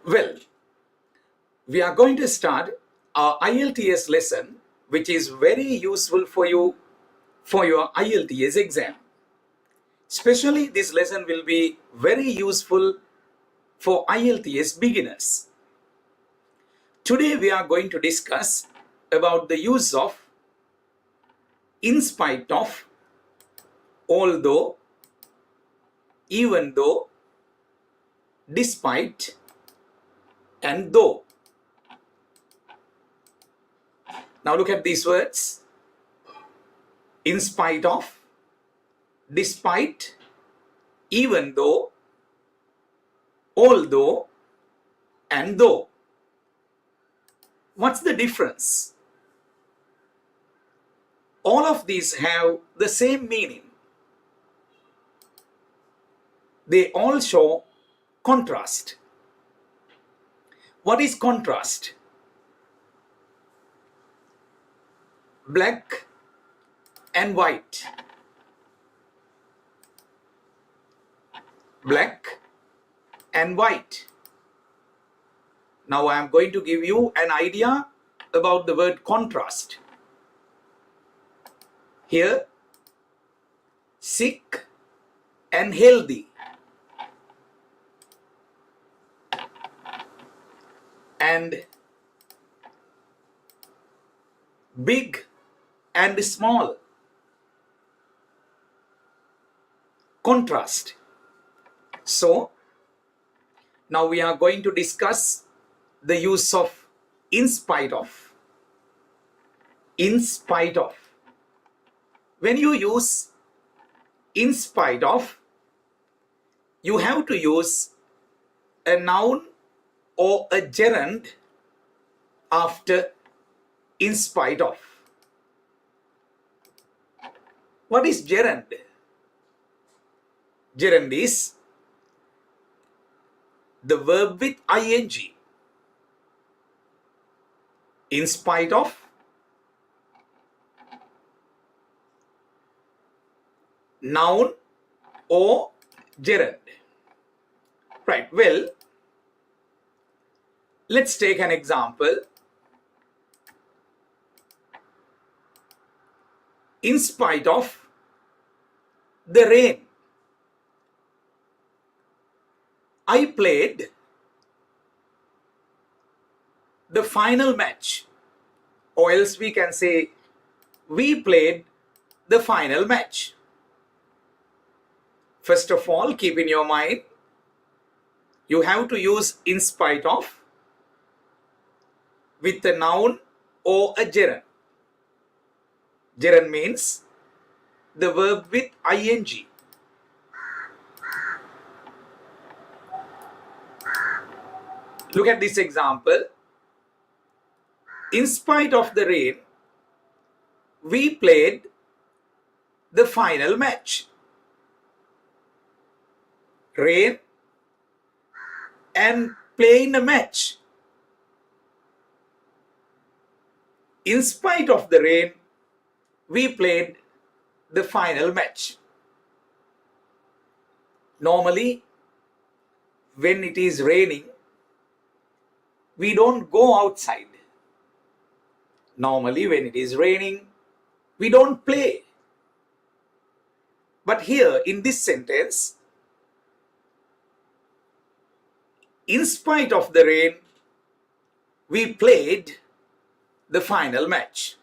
Well, we are going to start our IELTS lesson, which is very useful for you for your IELTS exam. Especially this lesson will be very useful for IELTS beginners. Today we are going to discuss about the use of in spite of, although, even though, despite, and though. Now look at these words. In spite of, despite, even though, although, and though. What's the difference? All of these have the same meaning. They all show contrast. What is contrast? Black and white. Black and white. Now I am going to give you an idea about the word contrast. Here, sick and healthy. And big and small. Contrast. So, now we are going to discuss the use of in spite of. In spite of. When you use in spite of, you have to use a noun or a gerund after in spite of. What is gerund? Gerund is the verb with ing. In spite of, noun or gerund. Right, well, let's take an example. In spite of the rain, I played the final match, or else we can say we played the final match. First of all, keep in your mind, you have to use in spite of with a noun or a gerund. Gerund means the verb with ing. Look at this example. In spite of the rain, we played the final match. Rain and playing a match. In spite of the rain, we played the final match. Normally, when it is raining, we don't go outside. Normally, when it is raining, we don't play. But here, in this sentence, in spite of the rain, we played the final match.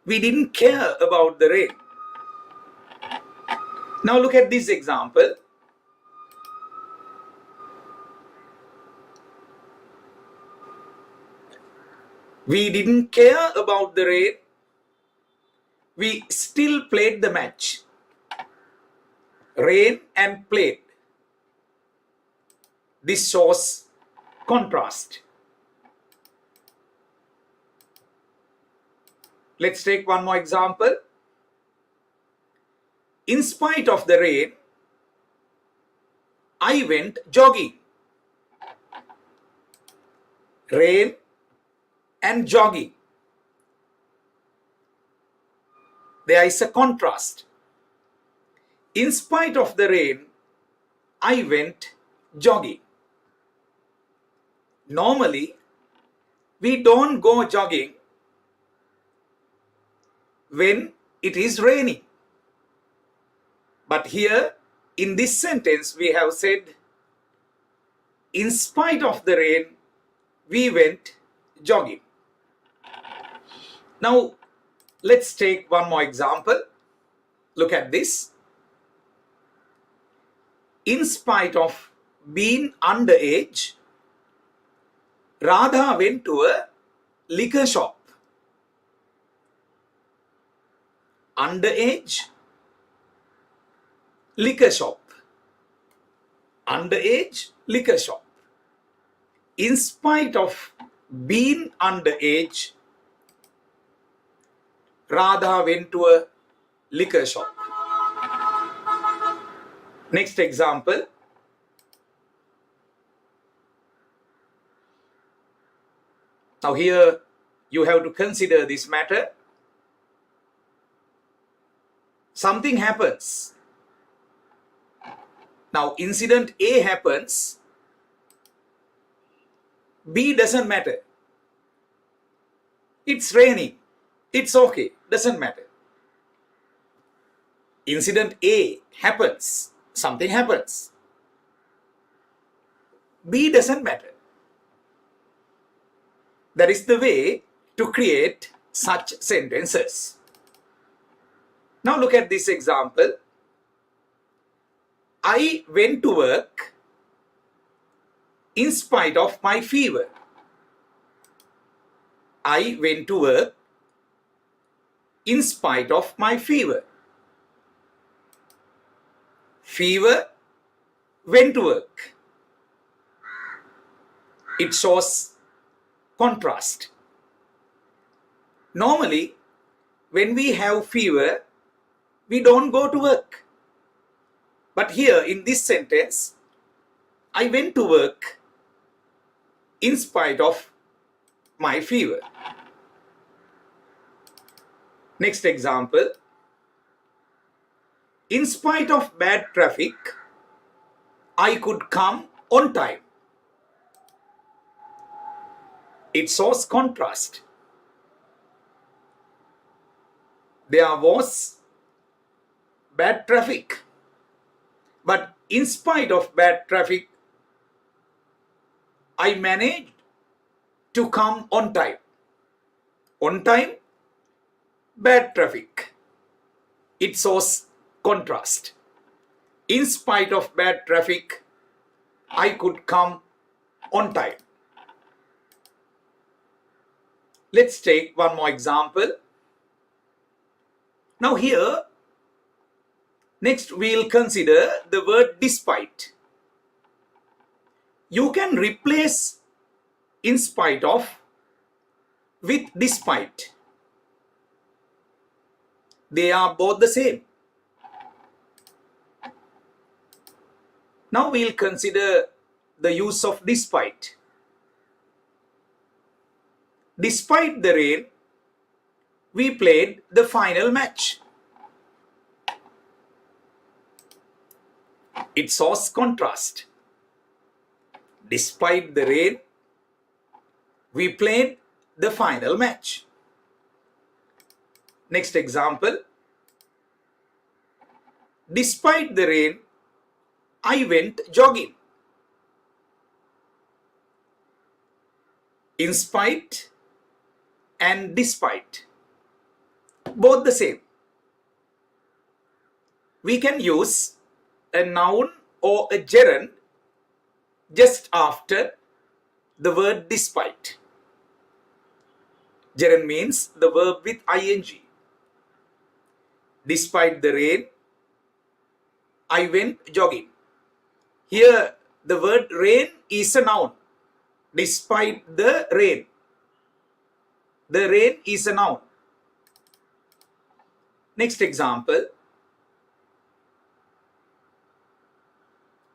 We didn't care about the rain. Now look at this example. We didn't care about the rain. We still played the match. Rain and played. This shows contrast. Let's take one more example. In spite of the rain, I went jogging. Rain and jogging. There is a contrast. In spite of the rain, I went jogging. Normally, we don't go jogging when it is raining. But here, in this sentence, we have said, in spite of the rain, we went jogging. Now, let's take one more example. Look at this. In spite of being underage, Radha went to a liquor shop. Underage, liquor shop. Underage, liquor shop. In spite of being underage, Radha went to a liquor shop. Next example. Now here you have to consider this matter. Something happens. Now incident A happens. B doesn't matter. It's raining. It's okay. Doesn't matter. Incident A happens. Something happens. B doesn't matter. That is the way to create such sentences. Now look at this example. I went to work in spite of my fever. I went to work in spite of my fever. Fever, went to work. It shows contrast. Normally, when we have fever, we don't go to work. But here in this sentence, I went to work in spite of my fever. Next example. In spite of bad traffic, I could come on time. It shows contrast. There was bad traffic, but in spite of bad traffic, I managed to come on time. On time, bad traffic. It shows contrast. In spite of bad traffic, I could come on time. Let's take one more example. Now here, next we'll consider the word despite. You can replace in spite of with despite. They are both the same. Now we'll consider the use of despite. Despite the rain, we played the final match. It shows contrast. Despite the rain, we played the final match. Next example. Despite the rain, I went jogging. In spite and despite, both the same. We can use a noun or a gerund just after the word despite. Gerund means the verb with ing. Despite the rain, I went jogging. Here the word rain is a noun. Despite the rain is a noun. Next example.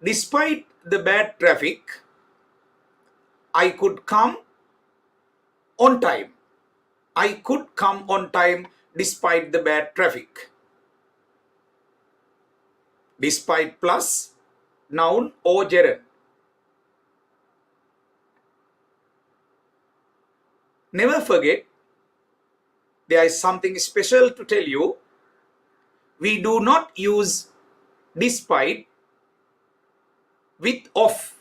Despite the bad traffic, I could come on time. I could come on time despite the bad traffic. Despite plus noun or gerund. Never forget, there is something special to tell you. We do not use despite with of.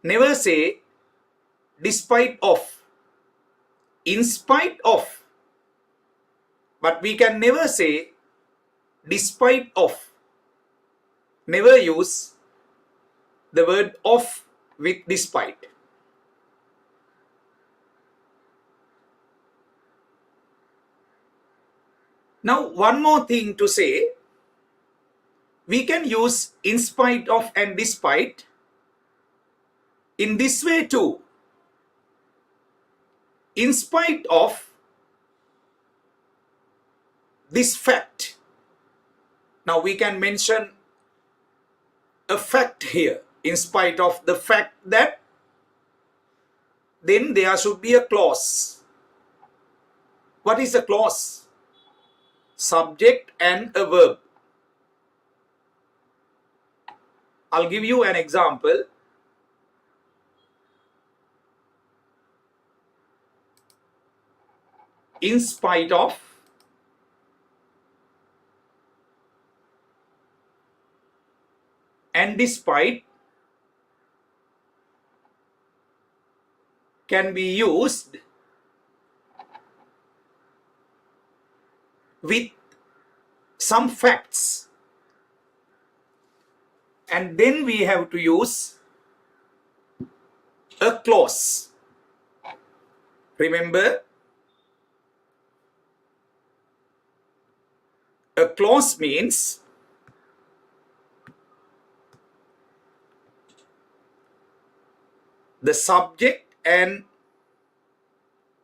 Never say despite of, in spite of. But we can never say despite of. Never use the word of with despite. Now, one more thing to say. We can use in spite of and despite in this way too. In spite of this fact. Now we can mention a fact here. In spite of the fact that, then there should be a clause. What is a clause? Subject and a verb. I'll give you an example. In spite of and despite can be used with some facts, and then we have to use a clause. Remember, a clause means the subject and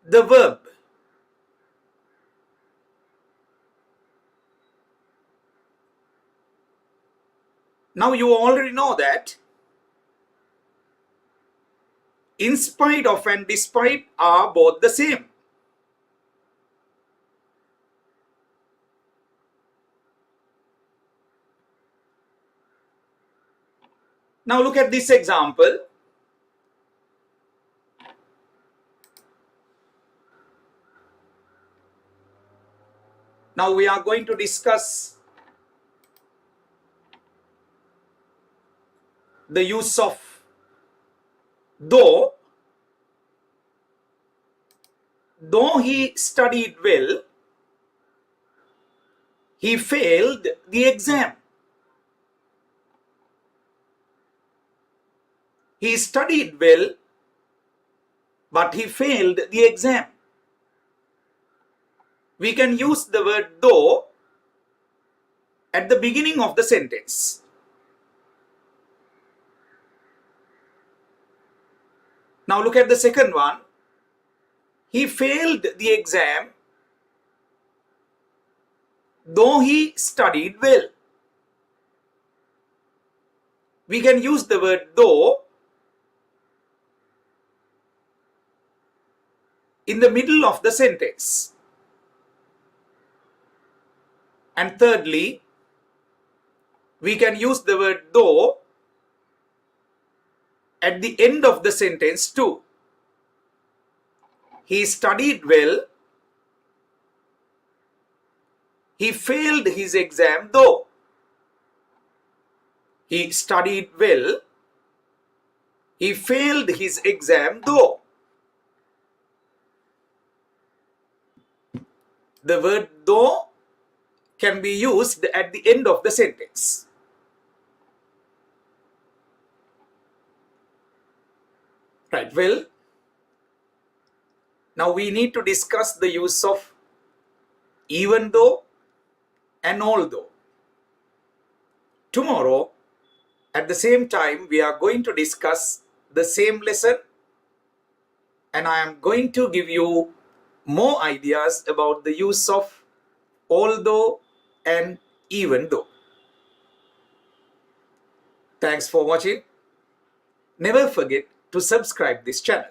the verb. Now you already know that in spite of and despite are both the same. Now look at this example. Now we are going to discuss the use of though. Though he studied well, he failed the exam. He studied well, but he failed the exam. We can use the word though at the beginning of the sentence. Now look at the second one. He failed the exam though he studied well. We can use the word though in the middle of the sentence. And thirdly, we can use the word though at the end of the sentence too. He studied well. He failed his exam though. He studied well. He failed his exam though. The word though can be used at the end of the sentence. Right, well, now we need to discuss the use of even though and although. Tomorrow, at the same time, we are going to discuss the same lesson, and I am going to give you more ideas about the use of although and even though. Thanks for watching. Never forget to subscribe this channel.